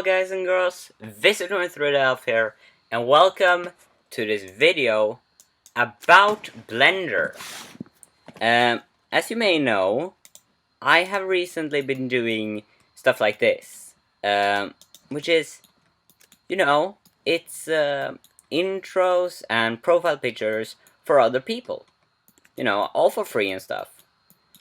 guys and girls, Visitor through the Elf here, and welcome to this video about Blender. As you may know, I have recently been doing stuff like this, which is, it's intros and profile pictures for other people, all for free and stuff.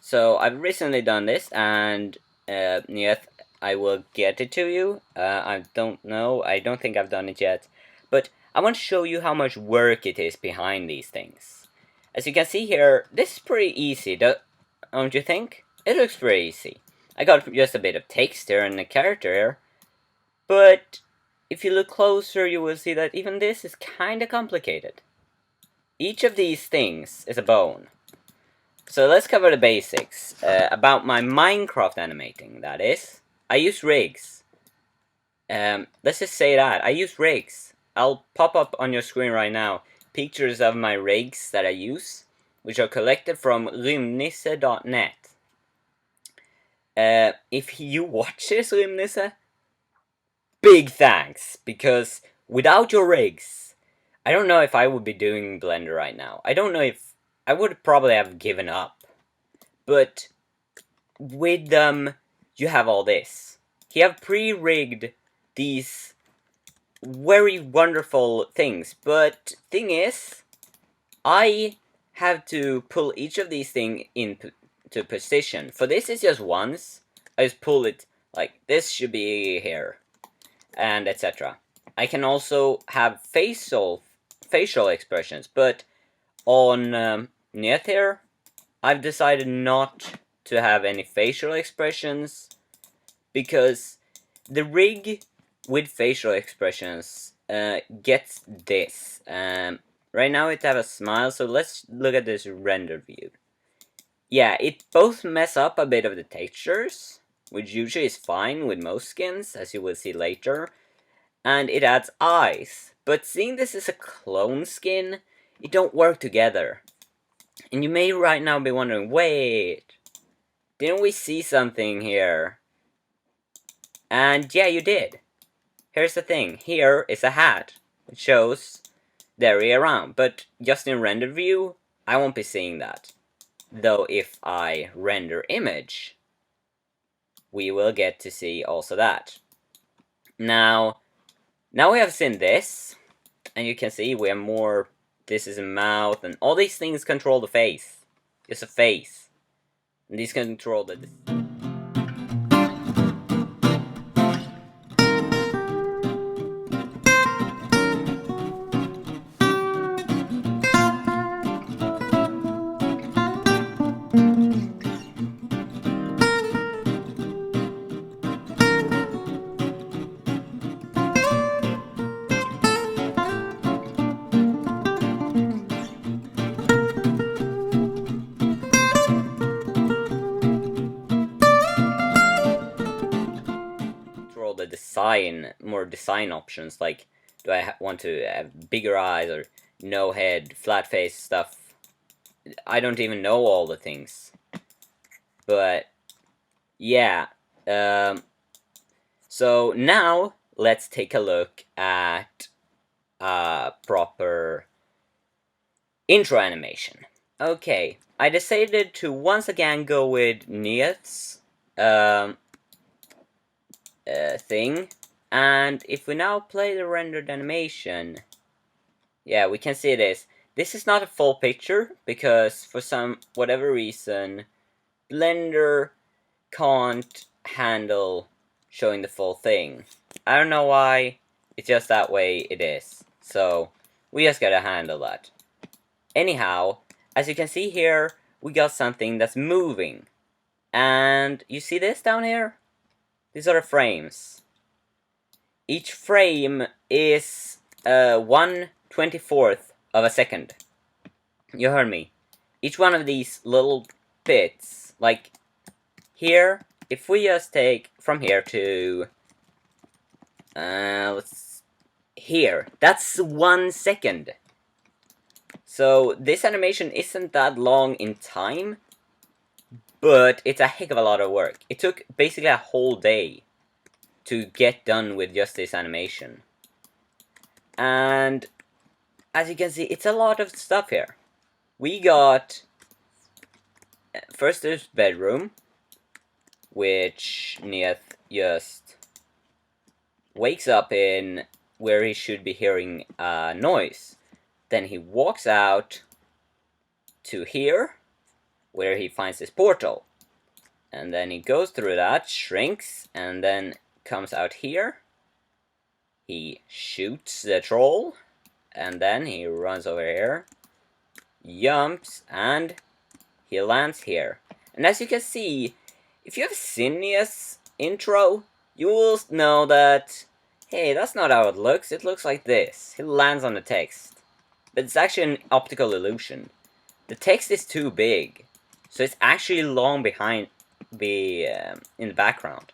So I've recently done this, and yes, I will get it to you. I don't know, I don't think I've done it yet, but I want to show you how much work it is behind these things. As you can see here, this is pretty easy, don't you think? It looks pretty easy. I got just a bit of text here and a character here, but if you look closer you will see that even this is kinda complicated. Each of these things is a bone. So let's cover the basics. About my Minecraft animating, that is. I use rigs. Let's just say that. I use rigs. I'll pop up on your screen right now pictures of my rigs that I use, which are collected from rymdnisse.net. If you watch this, Rymdnisse, big thanks, because without your rigs, I don't know if I would be doing Blender right now. I don't know if I would probably have given up. But with them, you have all this. You have pre-rigged these very wonderful things. But thing is, I have to pull each of these things into position. For this is just once. I just pull it like this should be here, and etc. I can also have facial expressions, but on Net here, I've decided not to have any facial expressions because the rig with facial expressions gets this. Right now it have a smile, so let's look at this render view. Yeah, it both mess up a bit of the textures, which usually is fine with most skins, as you will see later, and it adds eyes. But seeing this is a clone skin, it don't work together. And you may right now be wondering, wait, didn't we see something here? And yeah, you did. Here's the thing, here is a hat. It shows the area around, but just in render view, I won't be seeing that. Though if I render image, we will get to see also that. Now we have seen this, and you can see we have more. This is a mouth, and all these things control the face. Just a face. And these control the... the design, more design options, like do I want to have bigger eyes or no head, flat face stuff. I don't even know all the things, but yeah. So now let's take a look at proper intro animation. Okay, I decided to once again go with Niet's thing, and if we now play the rendered animation, yeah, we can see this. This is not a full picture because for whatever reason Blender can't handle showing the full thing. I don't know why, it's just that way it is, so we just gotta handle that. Anyhow, as you can see here, we got something that's moving, and you see this down here? These are the frames. Each frame is 1/24th of a second. You heard me. Each one of these little bits, like here, if we just take from here to here, that's 1 second. So this animation isn't that long in time, but it's a heck of a lot of work. It took basically a whole day to get done with just this animation. And as you can see, it's a lot of stuff here. We got first this bedroom, which Neath just wakes up in, where he should be hearing a noise. Then he walks out to here, where he finds this portal. And then he goes through that, shrinks, and then comes out here. He shoots the troll, and then he runs over here, jumps, and he lands here. And as you can see, if you have seen Neath's intro, you will know that, hey, that's not how it looks like this. He lands on the text. But it's actually an optical illusion. The text is too big, so it's actually long behind in the background.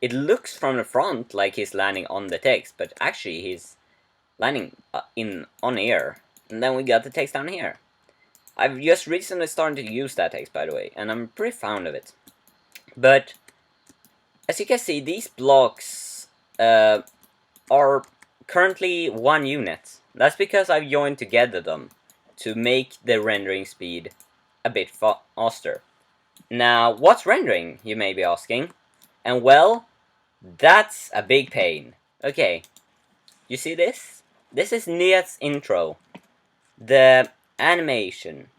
It looks from the front like he's landing on the text, but actually he's landing on air. And then we got the text down here. I've just recently started to use that text, by the way, and I'm pretty fond of it. But as you can see, these blocks are currently 1 unit. That's because I've joined together them to make the rendering speed a bit faster. Now, what's rendering, you may be asking? And well, that's a big pain. Okay, you see this? This is Neath's intro. The animation.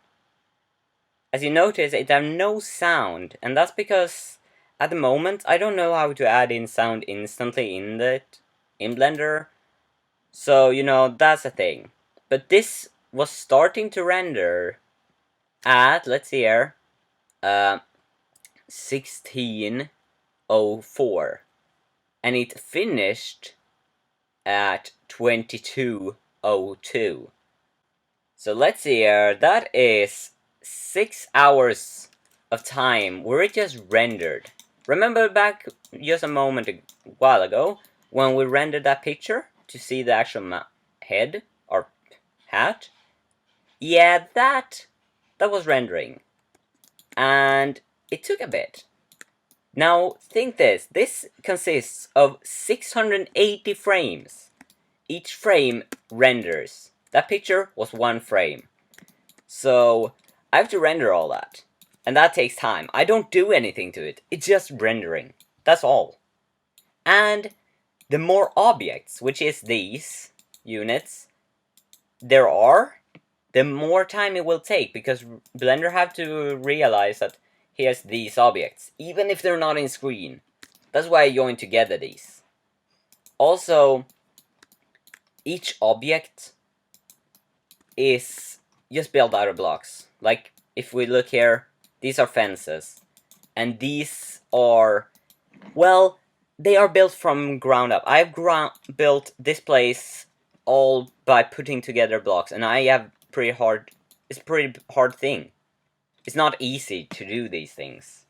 As you notice, it has no sound, and that's because at the moment I don't know how to add in sound instantly in Blender. So, you know, that's a thing. But this was starting to render at, let's see here, 16:04, and it finished at 22:02. So let's see here, that is 6 hours of time where it just rendered. Remember back just a while ago when we rendered that picture to see the actual head or hat? Yeah, that was rendering. And it took a bit. Now think this consists of 680 frames. Each frame renders. That picture was 1 frame. So I have to render all that. And that takes time. I don't do anything to it. It's just rendering. That's all. And the more objects, which is these units, there are, the more time it will take, because Blender have to realize that he has these objects, even if they're not in screen. That's why I joined together these. Also, each object is just built out of blocks. Like, if we look here, these are fences. And these are, well, they are built from ground up. I've built this place all by putting together blocks, and I have it's a pretty hard thing. It's not easy to do these things.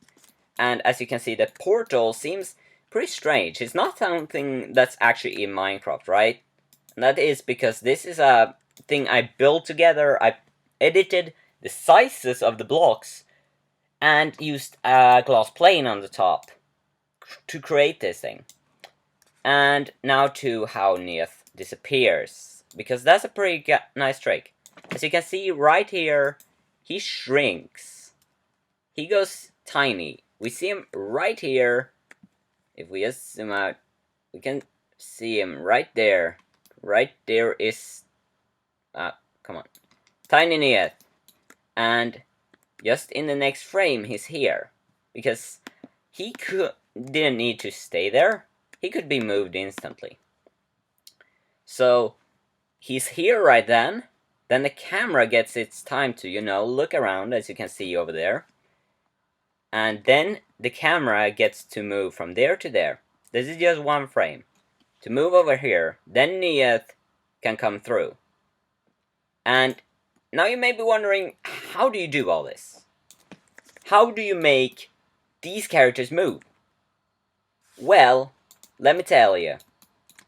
And as you can see, the portal seems pretty strange. It's not something that's actually in Minecraft, right? And that is because this is a thing I built together. I edited the sizes of the blocks and used a glass plane on the top to create this thing. And now to how Neath disappears, because that's a pretty nice trick. As you can see right here, he shrinks. He goes tiny. We see him right here. If we just zoom out, we can see him right there. Right there is, come on, Tiny Neath. And just in the next frame, he's here, because he didn't need to stay there. He could be moved instantly. So he's here right then. Then the camera gets its time to, you know, look around, as you can see over there. And then the camera gets to move from there to there. This is just 1 frame. To move over here, then Neath can come through. And now you may be wondering, how do you do all this? How do you make these characters move? Well, let me tell you,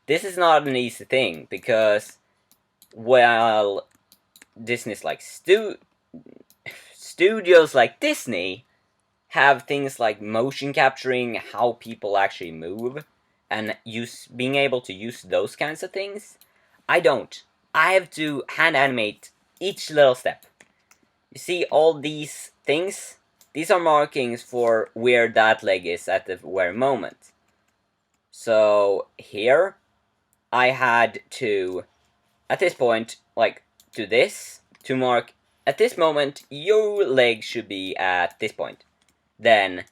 this is not an easy thing, because, well, Disney's like studios like Disney have things like motion capturing how people actually move, and being able to use those kinds of things. I don't. I have to hand animate each little step. You see all these things? These are markings for where that leg is at the where moment. So here, I had to, at this point, like, do this, to mark, at this moment, your leg should be at this point. Then,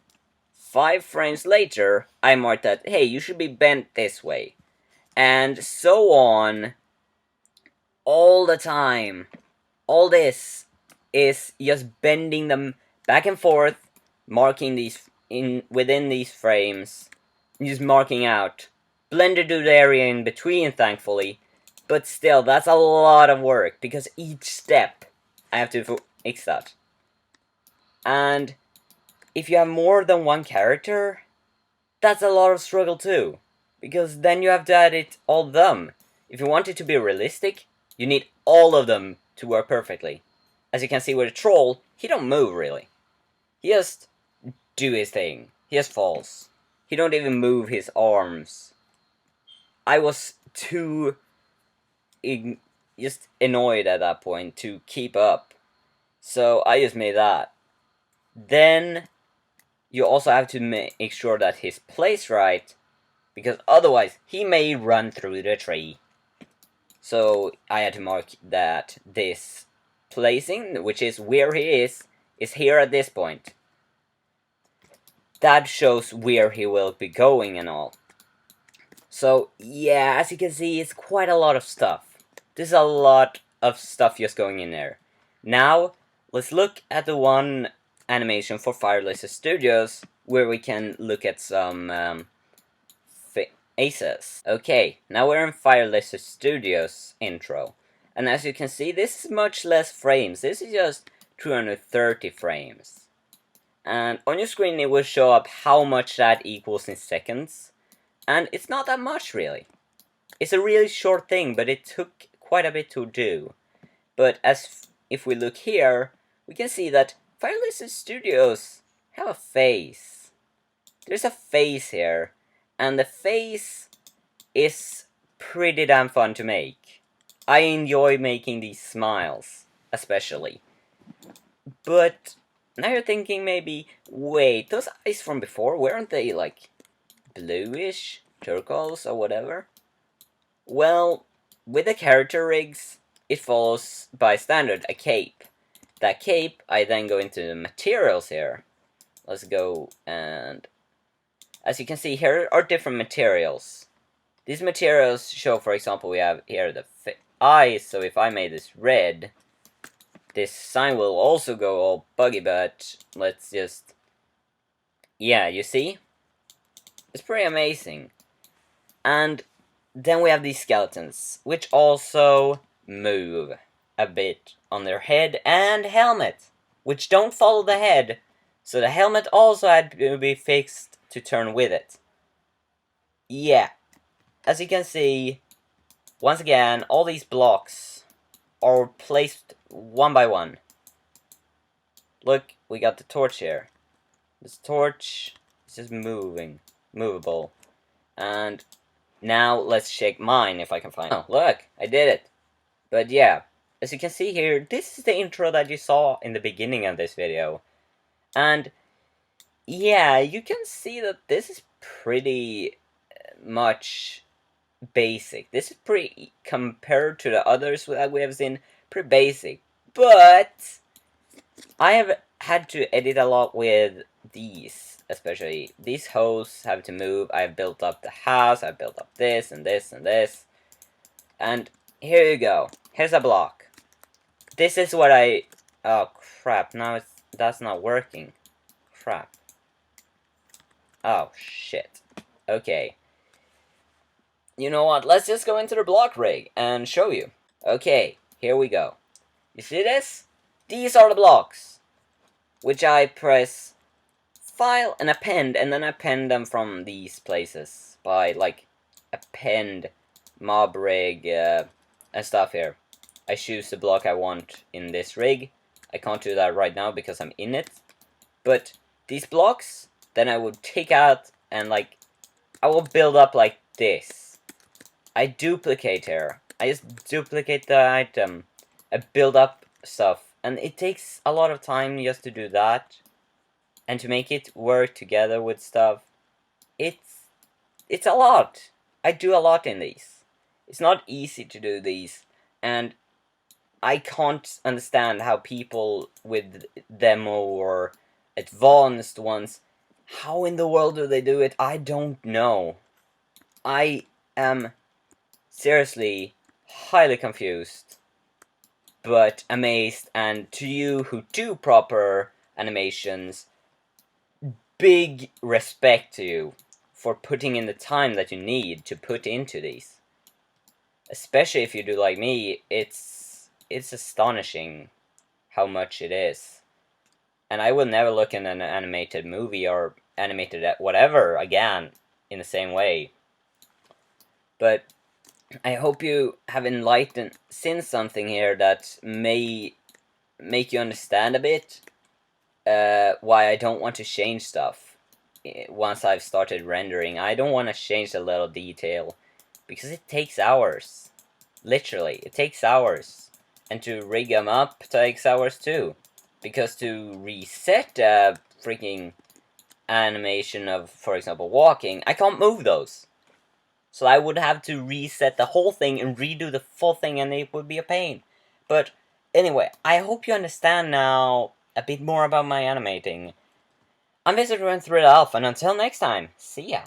5 frames later, I marked that, hey, you should be bent this way. And so on, all the time. All this is just bending them back and forth, marking these within these frames, just marking out. Blender do the area in between, thankfully, but still, that's a lot of work, because each step I have to fix that. And if you have more than one character, that's a lot of struggle too, because then you have to edit all of them. If you want it to be realistic, you need all of them to work perfectly. As you can see with the troll, he don't move really. He just do his thing. He just falls. He don't even move his arms. I was too just annoyed at that point to keep up. So I just made that. Then you also have to make sure that he's placed right, because otherwise he may run through the tree. So I had to mark that this placing, which is where he is here at this point. That shows where he will be going and all. So yeah, as you can see, it's quite a lot of stuff. There's a lot of stuff just going in there. Now, let's look at the one animation for Fireless Studios, where we can look at some faces. Okay, now we're in Fireless Studios intro. And as you can see, this is much less frames. This is just 230 frames. And on your screen it will show up how much that equals in seconds. And it's not that much really. It's a really short thing, but it took quite a bit to do. But if we look here, we can see that Fireless Studios have a face. There's a face here. And the face is pretty damn fun to make. I enjoy making these smiles, especially. But now you're thinking maybe, wait, those eyes from before, weren't they like bluish, turquoise, or whatever? Well, with the character rigs, it follows by standard a cape. That cape, I then go into the materials here. Let's go, and as you can see, here are different materials. These materials show, for example, we have here the eyes, so if I made this red, this sign will also go all buggy, but let's just... yeah, you see? It's pretty amazing. And then we have these skeletons, which also move a bit on their head and helmet, which don't follow the head, so the helmet also had to be fixed to turn with it. Yeah, as you can see, once again, all these blocks are placed one by one. Look, we got the torch here. This torch is just movable. And now let's check mine if I can find it. Oh, look, I did it. But yeah, as you can see here, this is the intro that you saw in the beginning of this video. And yeah, you can see that this is pretty much basic. This is pretty, compared to the others that we have seen, pretty basic. But I have had to edit a lot with these, especially these hosts have to move. I've built up the house, I've built up this and this and this. And here you go. Here's a block. This is what I... oh crap, now that's not working. Crap. Oh shit. Okay. You know what, let's just go into the block rig and show you. Okay, here we go. You see this? These are the blocks, which I press File and Append, and then I append them from these places by, like, append, mob rig, and stuff here. I choose the block I want in this rig. I can't do that right now because I'm in it. But these blocks, then I would take out and, like, I will build up like this. I duplicate here. I just duplicate the item. I build up stuff. And it takes a lot of time just to do that. And to make it work together with stuff. It's a lot. I do a lot in these. It's not easy to do these. And I can't understand how people with demo or advanced ones, how in the world do they do it? I don't know. I am seriously highly confused, but amazed, and to you who do proper animations, big respect to you for putting in the time that you need to put into these. Especially if you do like me, it's astonishing how much it is. And I will never look in an animated movie or animated whatever again in the same way. But I hope you have seen something here that may make you understand a bit why I don't want to change stuff once I've started rendering. I don't want to change a little detail because it takes hours. Literally, it takes hours. And to rig them up takes hours too. Because to reset a freaking animation of, for example, walking, I can't move those. So I would have to reset the whole thing and redo the full thing, and it would be a pain. But anyway, I hope you understand now a bit more about my animating. I'm Visitor and Thrill Elf, and until next time, see ya!